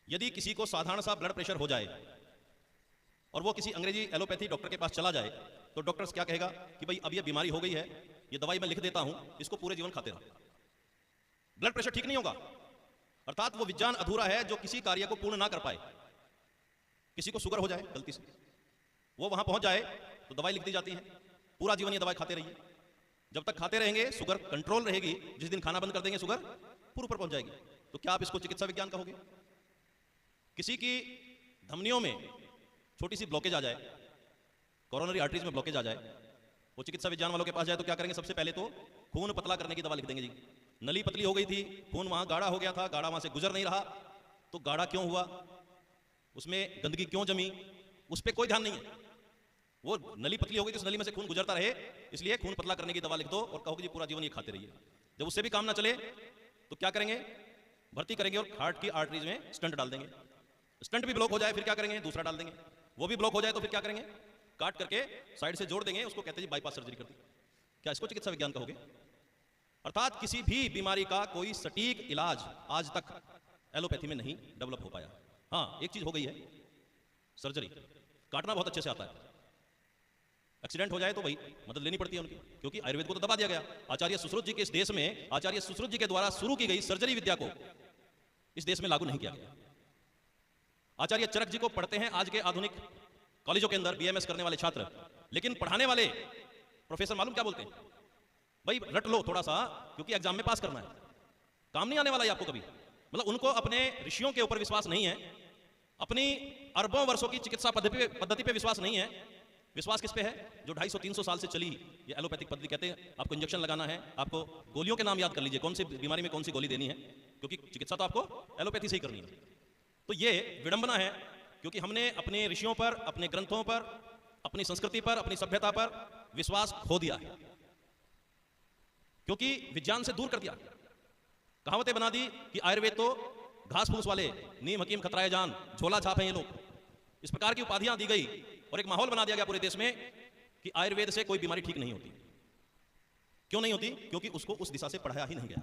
यदि किसी को साधारण सा ब्लड प्रेशर हो जाए और वो किसी अंग्रेजी एलोपैथी डॉक्टर के पास चला जाए तो डॉक्टर क्या कहेगा कि भाई अब ये बीमारी हो गई है, ये दवाई मैं लिख देता हूं, इसको पूरे जीवन खाते रहो, ब्लड प्रेशर ठीक नहीं होगा। अर्थात वो विज्ञान अधूरा है जो किसी कार्य को पूर्ण ना कर पाए। किसी को शुगर हो जाए गलती से, वो वहां पहुंच जाए तो दवाई लिख दी जाती है, पूरा जीवन ये दवाई खाते रहिए। जब तक खाते रहेंगे शुगर कंट्रोल रहेगी, जिस दिन खाना बंद कर देंगे शुगर पूरे ऊपर पहुंच जाएगी। तो क्या आप इसको चिकित्सा विज्ञान कहोगे? किसी की धमनियों में छोटी सी ब्लॉकेज आ जाए, कोरोनरी आर्टरीज में ब्लॉकेज आ जाए, वो चिकित्सा विज्ञान वालों के पास जाए तो क्या करेंगे? सबसे पहले तो खून पतला करने की दवा लिख देंगे जी। नली पतली हो गई थी, खून वहां गाढ़ा हो गया था, गाढ़ा वहां से गुजर नहीं रहा, तो गाढ़ा क्यों हुआ, उसमें गंदगी क्यों जमी, उस पर कोई ध्यान नहीं है। वो नली पतली हो गई तो उस नली में से खून गुजरता रहे, इसलिए खून पतला करने की दवा लिख दो और कहोगे जी पूरा जीवन ये खाते रहिए। जब उससे भी काम ना चले तो क्या करेंगे? भर्ती करेंगे और हार्ट की आर्टरीज में स्टंट डाल देंगे। स्टंट भी ब्लॉक हो जाए फिर क्या करेंगे? दूसरा डाल देंगे। वो भी ब्लॉक हो जाए तो फिर क्या करेंगे? काट करके साइड से जोड़ देंगे, उसको कहते हैं बाईपास सर्जरी कर दी। क्या इसको चिकित्सा विज्ञान कहोगे? अर्थात किसी भी बीमारी का कोई सटीक इलाज आज तक एलोपैथी में नहीं डेवलप हो पाया। हाँ, एक चीज हो गई है, सर्जरी, काटना बहुत अच्छे से आता है। एक्सीडेंट हो जाए तो वही मदद लेनी पड़ती है उनकी, क्योंकि आयुर्वेद को तो दबा दिया गया। आचार्य सुश्रुत जी के इस देश में, आचार्य सुश्रुत जी के द्वारा शुरू की गई सर्जरी विद्या को इस देश में लागू नहीं किया गया। आचार्य चरक जी को पढ़ते हैं आज के आधुनिक कॉलेजों के अंदर बीएमएस करने वाले छात्र, लेकिन पढ़ाने वाले प्रोफेसर मालूम क्या बोलते हैं? भाई रट लो थोड़ा सा, क्योंकि एग्जाम में पास करना है, काम नहीं आने वाला है आपको कभी। मतलब उनको अपने ऋषियों के ऊपर विश्वास नहीं है, अपनी अरबों वर्षों की चिकित्सा पद्धति पे विश्वास नहीं है। विश्वास किस पे है? जो 250-300 साल से चली ये एलोपैथिक पद्धति। कहते हैं आपको इंजेक्शन लगाना है, आपको गोलियों के नाम याद कर लीजिए, कौन सी बीमारी में कौन सी गोली देनी है, क्योंकि चिकित्सा तो आपको एलोपैथी से ही करनी है। तो ये विडंबना है, क्योंकि हमने अपने ऋषियों पर, अपने ग्रंथों पर, अपनी संस्कृति पर, अपनी सभ्यता पर विश्वास खो दिया है, क्योंकि विज्ञान से दूर कर दिया। कहावतें बना दी कि आयुर्वेद तो घास फूस वाले, नीम हकीम खतराए जान, झोला छाप हैं ये लोग। इस प्रकार की उपाधियां दी गई और एक माहौल बना दिया गया पूरे देश में कि आयुर्वेद से कोई बीमारी ठीक नहीं होती। क्यों नहीं होती? क्योंकि उसको उस दिशा से पढ़ाया ही नहीं गया।